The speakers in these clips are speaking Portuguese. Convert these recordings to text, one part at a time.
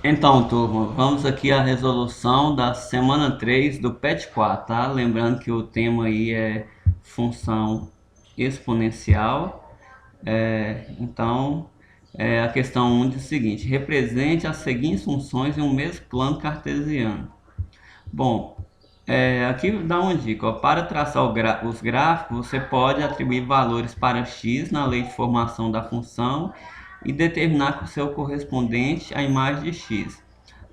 Então, turma, vamos aqui à resolução da semana 3 do PET 4, tá? Lembrando que o tema aí é função exponencial. A questão 1 diz o seguinte: represente as seguintes funções em um mesmo plano cartesiano. Bom, aqui dá uma dica, ó. Para traçar os gráficos, você pode atribuir valores para x na lei de formação da função e determinar que o seu correspondente à imagem de x.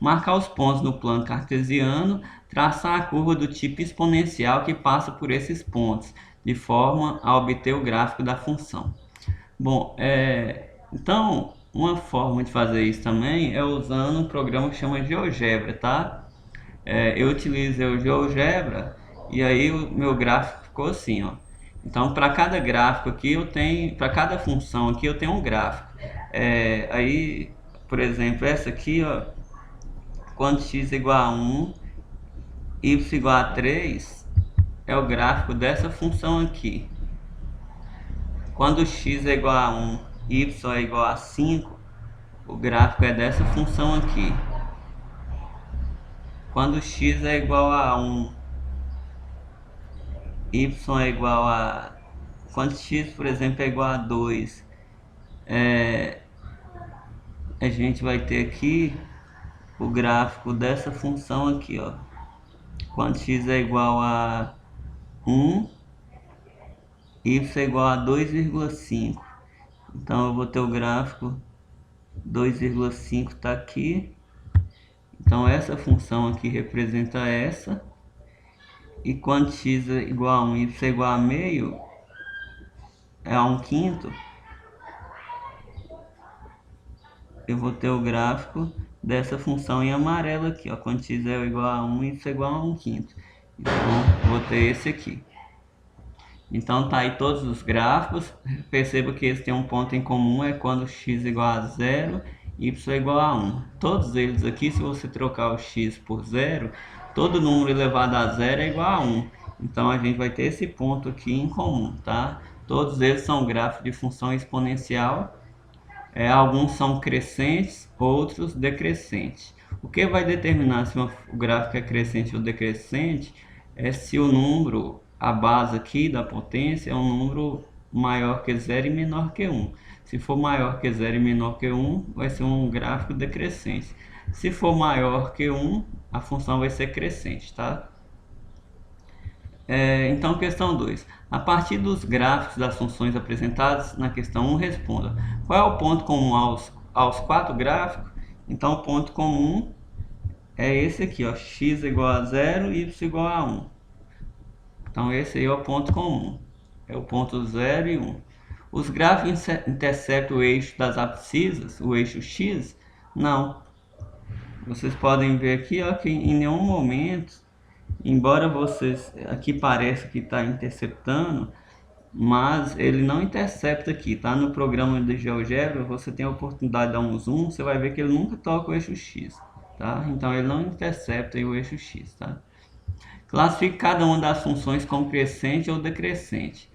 Marcar os pontos no plano cartesiano, traçar a curva do tipo exponencial que passa por esses pontos, de forma a obter o gráfico da função. Bom, então, uma forma de fazer isso também é usando um programa que chama GeoGebra, tá? Eu utilizei o GeoGebra e aí o meu gráfico ficou assim, ó. Então, para cada gráfico aqui eu tenho, para cada função aqui eu tenho um gráfico. Aí, por exemplo, essa aqui, ó, quando x é igual a 1, y igual a 3, é o gráfico dessa função aqui. Quando x é igual a 1, y é igual a 5, o gráfico é dessa função aqui. Quando x é igual a 1, y é igual a... Quando x, por exemplo, é igual a 2, a gente vai ter aqui o gráfico dessa função aqui, ó. Quando x é igual a 1, y é igual a 2,5. Então eu vou ter o gráfico 2,5 está aqui. Então essa função aqui representa essa. E quando x é igual a 1, y é igual a meio, é a 1/5, eu vou ter o gráfico dessa função em amarelo aqui, ó. Quando x é igual a 1, y é igual a 1/5. Então vou ter esse aqui. Então tá aí todos os gráficos. Perceba que eles têm um ponto em comum, é quando x é igual a 0, y é igual a 1. Todos eles aqui, se você trocar o x por 0, todo número elevado a 0 é igual a 1. Então a gente vai ter esse ponto aqui em comum, tá? Todos eles são gráficos de função exponencial. Alguns são crescentes, outros decrescentes. O que vai determinar se o gráfico é crescente ou decrescente é se o número, a base aqui da potência, é um número maior que 0 e menor que 1. Se for maior que 0 e menor que 1, vai ser um gráfico decrescente. Se for maior que 1, a função vai ser crescente, tá? Então, questão 2. A partir dos gráficos das funções apresentadas na questão 1, responda. Qual é o ponto comum aos quatro gráficos? Então, o ponto comum é esse aqui, ó, x igual a 0, y igual a 1. Então, esse aí é o ponto comum. É o ponto 0 e 1. Os gráficos interceptam o eixo das abscissas, o eixo x? Não. Vocês podem ver aqui, ó, que em nenhum momento, embora vocês aqui pareça que está interceptando, mas ele não intercepta aqui, tá? No programa de GeoGebra você tem a oportunidade de dar um zoom, você vai ver que ele nunca toca o eixo X, tá? Então ele não intercepta o eixo X, tá? Classifique cada uma das funções como crescente ou decrescente.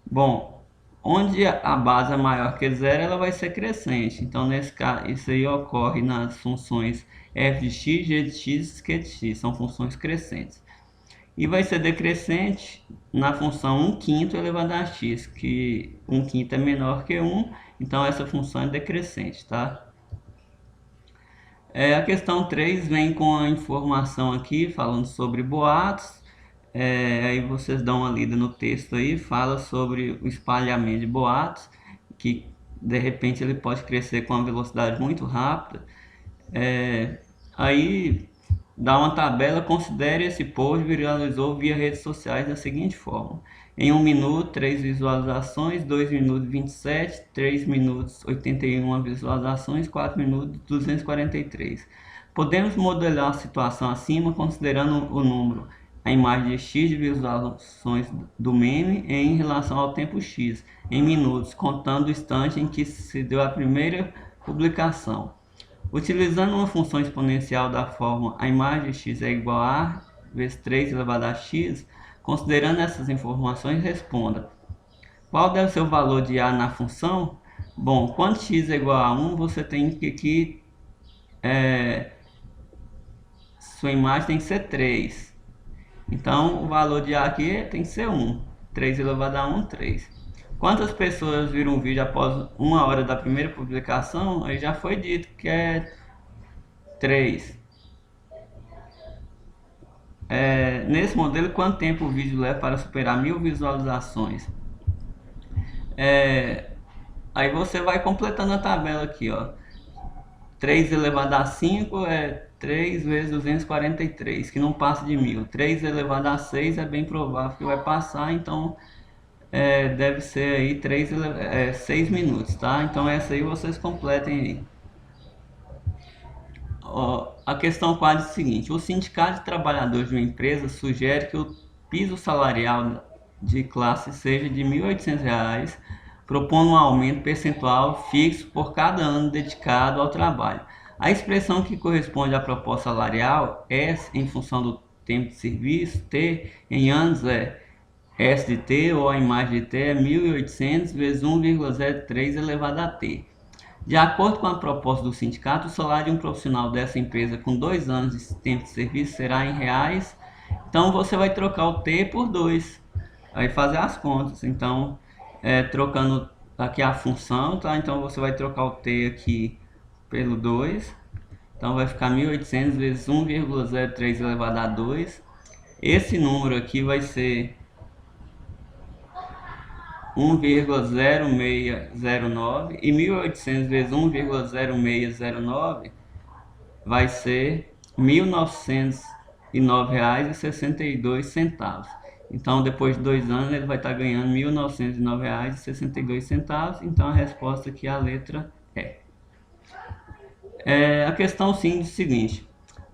Bom, onde a base é maior que zero, ela vai ser crescente. Então, nesse caso, isso aí ocorre nas funções f de x, g de x e q de x. São funções crescentes. E vai ser decrescente na função 1/5 elevado a x, que 1/5 é menor que 1, então essa função é decrescente, tá? A questão 3 vem com a informação aqui, falando sobre boatos. Aí vocês dão uma lida no texto aí, fala sobre o espalhamento de boatos, que de repente ele pode crescer com uma velocidade muito rápida. Aí dá uma tabela, considere esse post viralizou via redes sociais da seguinte forma: em 1 minuto 3 visualizações, 2 minutos 27, 3 minutos 81 visualizações, 4 minutos 243. Podemos modelar a situação acima considerando o número, a imagem de x de visualizações do meme em relação ao tempo x em minutos, contando o instante em que se deu a primeira publicação. Utilizando uma função exponencial da forma a imagem de x é igual a vezes 3 elevado a x, considerando essas informações, responda: qual deve ser o valor de a na função? Bom, quando x é igual a 1, você tem que sua imagem tem que ser 3. Então o valor de A aqui tem que ser 1. 3 elevado a 1, 3. Quantas pessoas viram o vídeo após 1 hora da primeira publicação? Aí já foi dito que é 3. Nesse modelo, quanto tempo o vídeo leva para superar 1000 visualizações? Aí você vai completando a tabela aqui, ó. 3 elevado a 5 é 3 vezes 243, que não passa de 1000. 3 elevado a 6 é bem provável que vai passar, então deve ser aí 6 minutos, tá? Então essa aí vocês completem aí. Ó, a questão 4 é o seguinte: o sindicato de trabalhadores de uma empresa sugere que o piso salarial de classe seja de R$ 1.800, propondo um aumento percentual fixo por cada ano dedicado ao trabalho. A expressão que corresponde à proposta salarial, S em função do tempo de serviço, T em anos S de T, ou a imagem de T é 1.800 vezes 1,03 elevado a T. De acordo com a proposta do sindicato, o salário de um profissional dessa empresa com 2 anos de tempo de serviço será em reais. Então você vai trocar o T por 2, aí fazer as contas. Então, trocando aqui a função, tá? Então você vai trocar o T aqui pelo 2. Então vai ficar 1.800 vezes 1,03 elevado a 2. Esse número aqui vai ser 1,0609 e 1.800 vezes 1,0609 vai ser R$ 1.909,62. Então, depois de 2 anos, ele vai estar ganhando R$ 1.909,62. Então, a resposta aqui é a letra E. A questão 5 é o seguinte: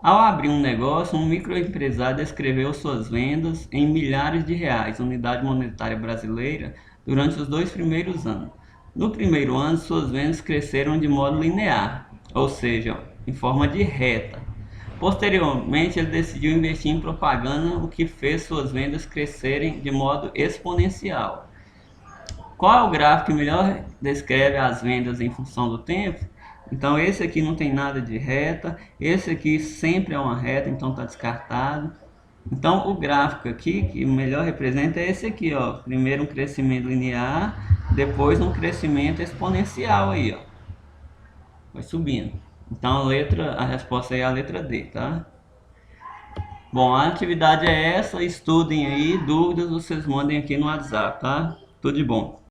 ao abrir um negócio, um microempresário descreveu suas vendas em milhares de reais, unidade monetária brasileira, durante os 2 primeiros anos. No primeiro ano, suas vendas cresceram de modo linear, ou seja, em forma de reta. Posteriormente, ele decidiu investir em propaganda, o que fez suas vendas crescerem de modo exponencial. Qual é o gráfico que melhor descreve as vendas em função do tempo? Então esse aqui não tem nada de reta, esse aqui sempre é uma reta, então está descartado. Então o gráfico aqui que melhor representa é esse aqui, ó. Primeiro um crescimento linear, depois um crescimento exponencial aí, ó. Vai subindo. Então a resposta aí é a letra D, tá? Bom, a atividade é essa, estudem aí, dúvidas vocês mandem aqui no WhatsApp, tá? Tudo de bom.